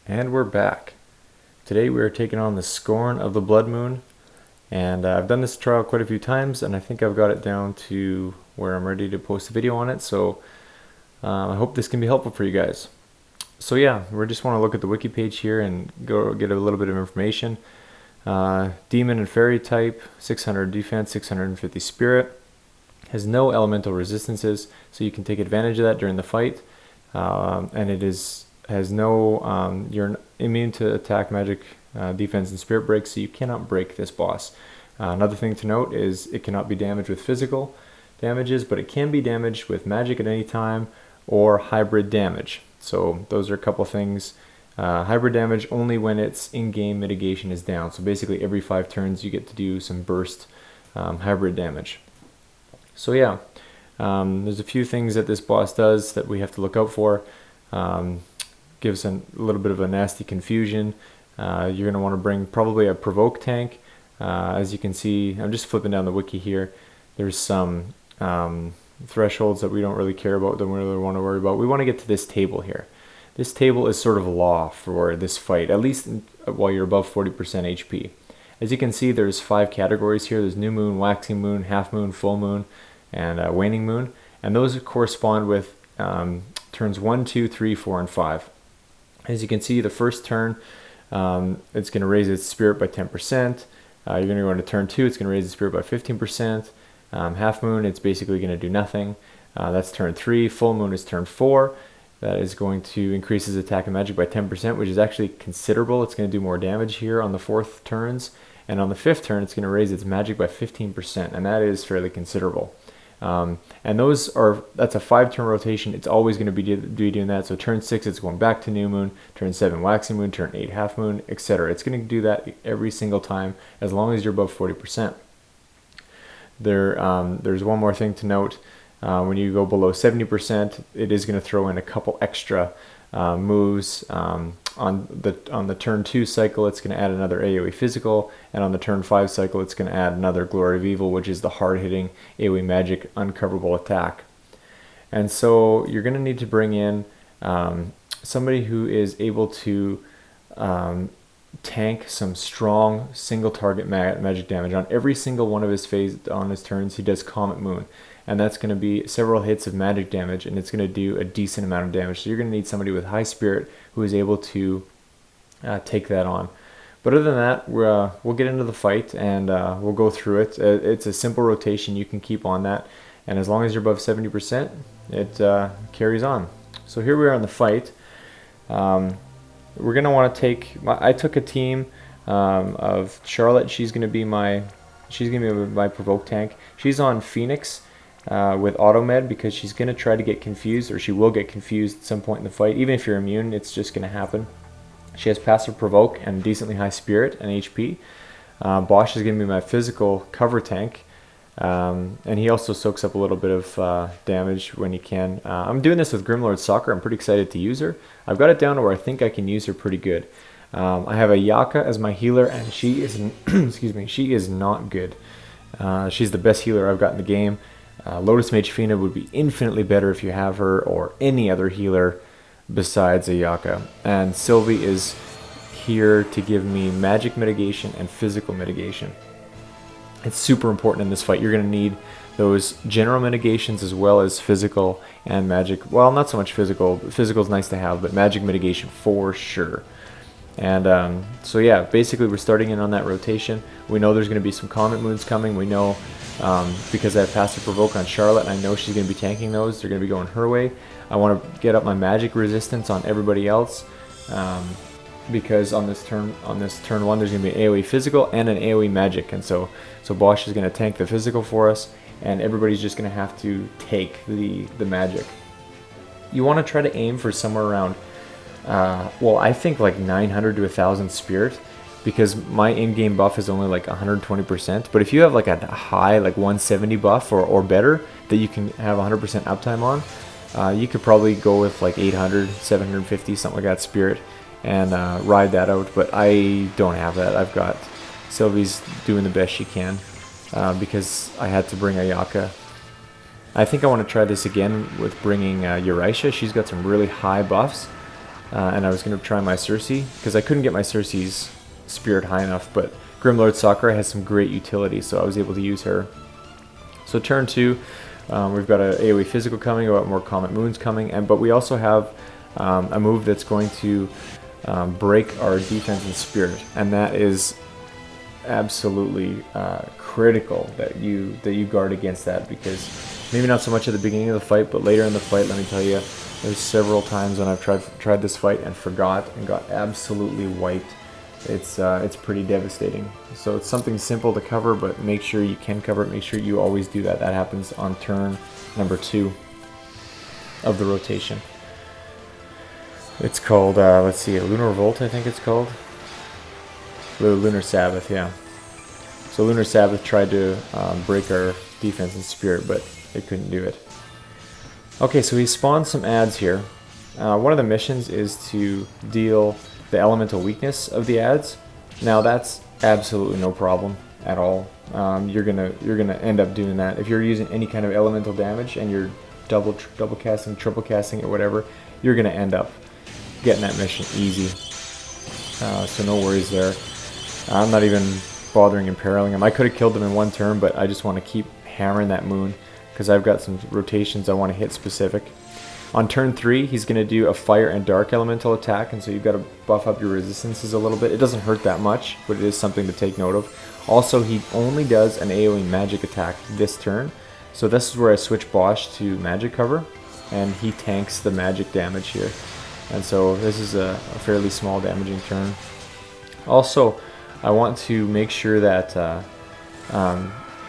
And we're back. Today we are taking on the Scorn of the Blood Moon, and I've done this trial quite a few times, and I think I've got it down to where I'm ready to post a video on it, so I hope this can be helpful for you guys. So yeah, we just want to look at the wiki page here and go get a little bit of information. Demon and Fairy type, 600 defense, 650 spirit, has no elemental resistances, so you can take advantage of that during the fight, and it has no, you're immune to attack, magic, defense, and spirit breaks, so you cannot break this boss. Another thing to note is it cannot be damaged with physical damages, but it can be damaged with magic at any time or hybrid damage. So those are a couple things. Hybrid damage only when its in-game mitigation is down. So basically every 5 turns you get to do some burst hybrid damage. So yeah, there's a few things that this boss does that we have to look out for. Gives a little bit of a nasty confusion. You're going to want to bring probably a provoke tank. As you can see, I'm just flipping down the wiki here. There's some thresholds that we don't really care about, don't really want to worry about. We want to get to this table here. This table is sort of law for this fight, at least while you're above 40% HP. As you can see, there's 5 categories here. There's new moon, waxing moon, half moon, full moon, and waning moon. And those correspond with turns 1, 2, 3, 4, and 5. As you can see, the first turn, it's going to raise its spirit by 10%. You're going to go into turn 2, it's going to raise its spirit by 15%. Half moon, it's basically going to do nothing. That's turn 3. Full moon is turn 4. That is going to increase its attack and magic by 10%, which is actually considerable. It's going to do more damage here on the 4th turns. And on the 5th turn, it's going to raise its magic by 15%, and that is fairly considerable. And that's a 5-turn rotation. It's always going to be doing that. So turn 6, it's going back to new moon. Turn 7, waxing moon. Turn 8, half moon, etc. It's going to do that every single time as long as you're above 40%. There's one more thing to note. When you go below 70%, it is going to throw in a couple extra moves. On the turn 2 cycle, it's going to add another AoE physical, and on the turn 5 cycle, it's going to add another Glory of Evil, which is the hard-hitting AoE magic uncoverable attack. And so you're going to need to bring in somebody who is able to tank some strong single target magic damage. On every single one of his turns, he does Comet Moon, and that's going to be several hits of magic damage, and it's going to do a decent amount of damage. So you're going to need somebody with high spirit who is able to take that on. But other than that, we'll get into the fight, and we'll go through it. It's a simple rotation. You can keep on that, and as long as you're above 70%, it carries on. So here we are in the fight. We're going to want to take, I took a team of Charlotte. She's going to be my provoke tank. She's on Phoenix with Automed because she's going to try to get confused, or she will get confused at some point in the fight. Even if you're immune, it's just going to happen. She has passive provoke and decently high spirit and HP. Bosch is going to be my physical cover tank. And he also soaks up a little bit of damage when he can. I'm doing this with Grim Lord Sakura. I'm pretty excited to use her. I've got it down to where I think I can use her pretty good. I have a Yaka as my healer, and she is excuse me, she is not good. She's the best healer I've got in the game. Lotus Mage Fina would be infinitely better if you have her, or any other healer besides a Yaka. And Sylvie is here to give me magic mitigation and physical mitigation. It's super important in this fight. You're going to need those general mitigations as well as physical and magic. Well, not so much physical. Physical is nice to have, but magic mitigation for sure. And so yeah, basically we're starting in on that rotation. We know there's going to be some Comet Moons coming. We know because I have passive provoke on Charlotte, and I know she's going to be tanking those. They're going to be going her way. I want to get up my magic resistance on everybody else. Because on this turn 1 there's going to be an AoE physical and an AoE magic, and so Bosch is going to tank the physical for us, and everybody's just going to have to take the magic. You want to try to aim for somewhere around well, I think like 900 to 1000 spirit, because my in-game buff is only like 120%, but if you have like a high like 170 buff or better that you can have 100% uptime on, you could probably go with like 800, 750, something like that spirit, and ride that out. But I don't have that. I've got Sylvie's doing the best she can because I had to bring Ayaka. I think I want to try this again with bringing Eurisha. She's got some really high buffs, and I was going to try my Cersei, because I couldn't get my Cersei's spirit high enough, but Grim Lord Sakura has some great utility, so I was able to use her. So turn 2, we've got an AoE physical coming, we've got more Comet Moons coming, but we also have a move that's going to break our defense and spirit, and that is absolutely critical that you guard against that, because maybe not so much at the beginning of the fight, but later in the fight, let me tell you, there's several times when I've tried this fight and forgot and got absolutely wiped. It's pretty devastating. So it's something simple to cover, but make sure you can cover it. Make sure you always do that. That happens on turn number 2 of the rotation. It's called, let's see, a Lunar Revolt, I think it's called. Lunar Sabbath, yeah. So Lunar Sabbath tried to break our defense and spirit, but it couldn't do it. Okay, so he spawned some adds here. One of the missions is to deal the elemental weakness of the adds. Now that's absolutely no problem at all. You're gonna end up doing that if you're using any kind of elemental damage and you're double casting, triple casting, or whatever. You're gonna end up getting that mission easy. So no worries there. I'm not even bothering imperiling him. I could have killed him in one turn, but I just want to keep hammering that moon because I've got some rotations I want to hit specific. On turn 3, he's going to do a fire and dark elemental attack, and so you've got to buff up your resistances a little bit. It doesn't hurt that much, but it is something to take note of. Also, he only does an AoE magic attack this turn, so this is where I switch Bosch to magic cover, and he tanks the magic damage here. And so this is a fairly small damaging turn. Also, I want to make sure that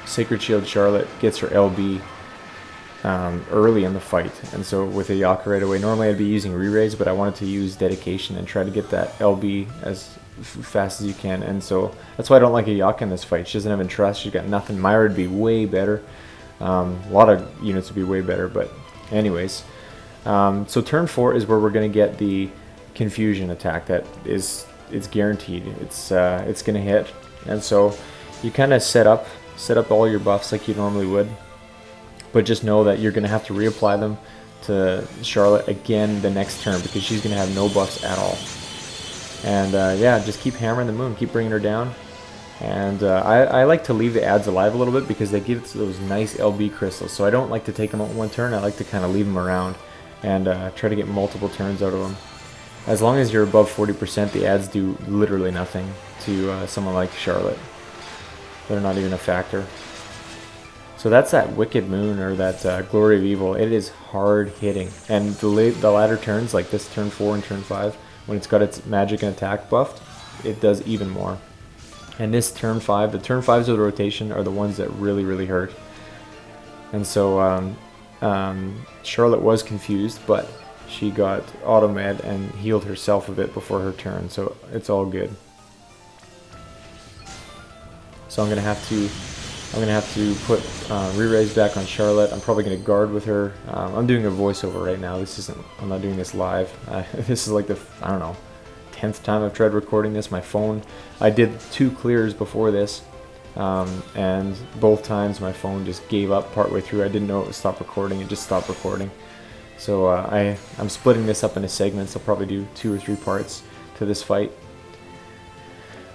Sacred Shield Charlotte gets her LB early in the fight, and so with a Yaka right away. Normally I'd be using re-raise, but I wanted to use dedication and try to get that LB as fast as you can, and so that's why I don't like a Yaka in this fight. She doesn't have interest, she's got nothing. Myra would be way better. A lot of units would be way better, but anyways. So turn 4 is where we're going to get the confusion attack. That is, it's guaranteed. It's going to hit, and so you kind of set up all your buffs like you normally would. But just know that you're going to have to reapply them to Charlotte again the next turn because she's going to have no buffs at all. And yeah, just keep hammering the moon, keep bringing her down. And I like to leave the adds alive a little bit because they give those nice LB crystals. So I don't like to take them out one turn, I like to kind of leave them around and try to get multiple turns out of them. As long as you're above 40%, the adds do literally nothing to someone like Charlotte. They're not even a factor. So that's that Wicked Moon, or that Glory of Evil. It is hard hitting. And the latter turns, like this turn 4 and turn 5, when it's got its magic and attack buffed, it does even more. And this turn 5, the turn 5s of the rotation are the ones that really, really hurt. And so Charlotte was confused, but she got auto-med and healed herself a bit before her turn, so it's all good. So I'm gonna have to put re-raise back on Charlotte. I'm probably gonna guard with her. I'm doing a voiceover right now. I'm not doing this live. This is like the, I don't know, 10th time I've tried recording this. My phone, I did 2 clears before this, and both times my phone just gave up partway through. I didn't know it would stop recording. It just stopped recording. So I'm splitting this up into segments. I'll probably do 2 or 3 parts to this fight.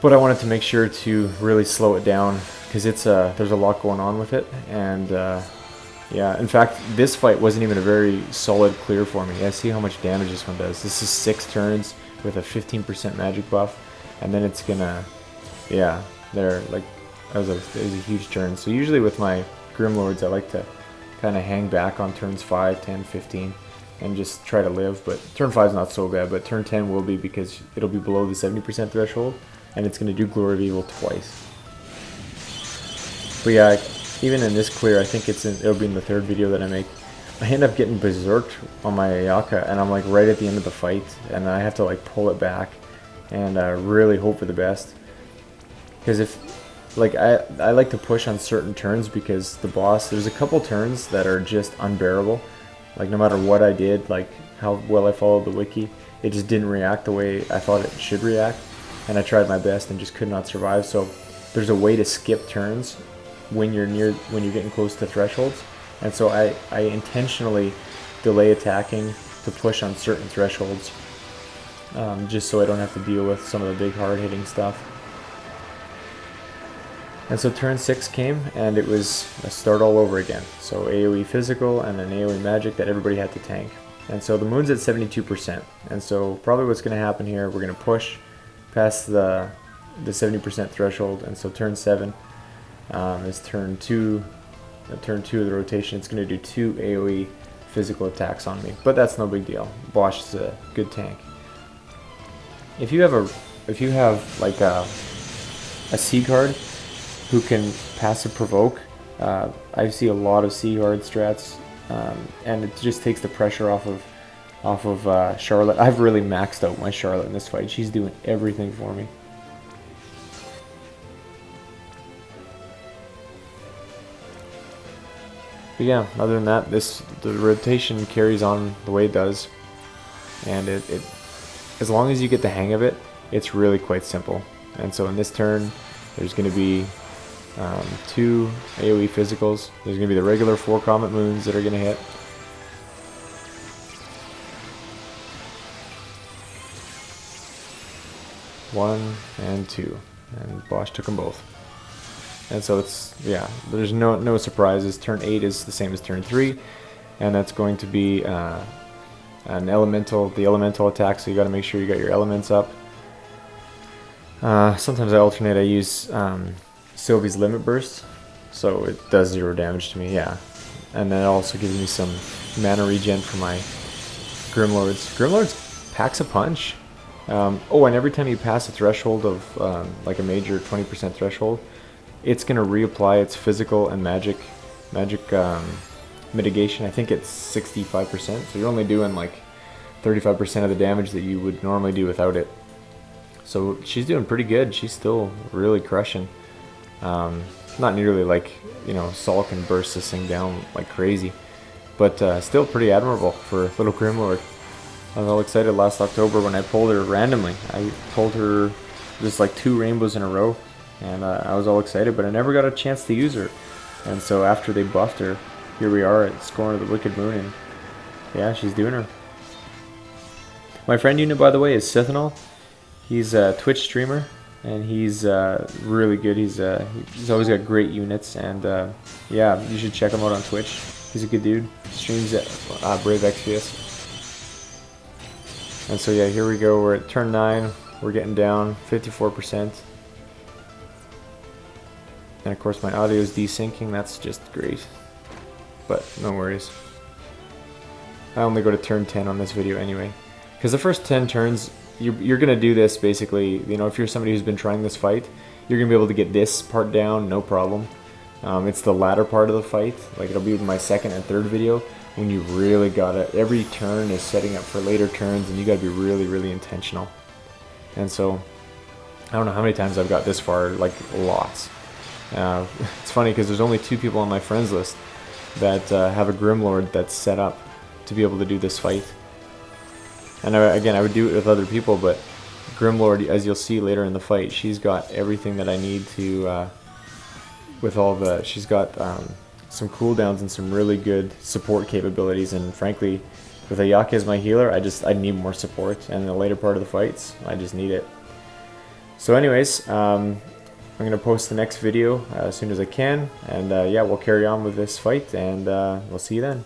But I wanted to make sure to really slow it down because there's a lot going on with it, and yeah, in fact, this fight wasn't even a very solid clear for me. Yeah, see how much damage this one does. This is 6 turns with a 15% magic buff, and then it's gonna, yeah, that was a huge turn. So usually with my Grim Lords, I like to kind of hang back on turns 5, 10, 15, and just try to live. But turn 5 is not so bad, but turn 10 will be because it'll be below the 70% threshold, and it's going to do Glory of Evil twice. But yeah, even in this clear, I think it'll be in the 3rd video that I make. I end up getting berserked on my Ayaka, and I'm like right at the end of the fight, and I have to like pull it back and really hope for the best. Because I like to push on certain turns because the boss, there's a couple turns that are just unbearable. Like no matter what I did, like how well I followed the wiki, it just didn't react the way I thought it should react. And I tried my best and just could not survive. So there's a way to skip turns when you're getting close to thresholds. And so I intentionally delay attacking to push on certain thresholds just so I don't have to deal with some of the big hard-hitting stuff. And so turn 6 came, and it was a start all over again. So AoE physical and an AoE magic that everybody had to tank. And so the moon's at 72%. And so probably what's going to happen here, we're going to push past the 70% threshold. And so turn 7 is turn 2 of the rotation. It's going to do 2 AoE physical attacks on me. But that's no big deal. Bosch is a good tank. If you have like a C card who can passive provoke, I see a lot of C card strats, and it just takes the pressure off of Charlotte. I've really maxed out my Charlotte in this fight. She's doing everything for me. But yeah, other than that, the rotation carries on the way it does, and it as long as you get the hang of it, it's really quite simple. And so in this turn, there's going to be 2 AoE physicals. There's going to be the regular 4 Comet Moons that are going to hit. One and 2, and Bosch took them both. And so it's, yeah, there's no surprises. Turn 8 is the same as turn 3, and that's going to be the elemental attack, so you got to make sure you got your elements up. Sometimes I alternate. I use Sylvie's Limit Burst, so it does 0 damage to me, yeah. And then it also gives me some mana regen for my Grim Lords. Grim Lords packs a punch. Oh, and every time you pass a threshold of like a major 20% threshold, it's going to reapply its physical and magic mitigation. I think it's 65%, so you're only doing like 35% of the damage that you would normally do without it. So she's doing pretty good. She's still really crushing. Not nearly like, you know, Saul can burst this thing down like crazy, but still pretty admirable for little Grim Lord. I was all excited last October when I pulled her randomly. I pulled her just like 2 rainbows in a row, and I was all excited, but I never got a chance to use her. And so after they buffed her, here we are at Scorn of the Wicked Moon, and yeah, she's doing her. My friend unit, by the way, is Sithanol. He's a Twitch streamer, and he's really good. He's always got great units, and yeah, you should check him out on Twitch. He's a good dude. Streams at Brave Exvius. And so yeah, here we go. We're at turn 9. We're getting down 54%. And of course my audio is desyncing. That's just great. But no worries. I only go to turn 10 on this video anyway. Because the first 10 turns, you're going to do this basically, you know, if you're somebody who's been trying this fight, you're going to be able to get this part down, no problem. It's the latter part of the fight, like it'll be my second and third video, when you really gotta, every turn is setting up for later turns, and you gotta be really, really intentional. And so, I don't know how many times I've got this far, like lots. It's funny because there's only 2 people on my friends list that have a Grim Lord that's set up to be able to do this fight. And again, I would do it with other people, but Grim Lord, as you'll see later in the fight, she's got everything that I need to, she's got some cooldowns and some really good support capabilities, and frankly, with Ayaka as my healer, I need more support, and in the later part of the fights, I just need it. So anyways, I'm going to post the next video as soon as I can, and yeah, we'll carry on with this fight, and we'll see you then.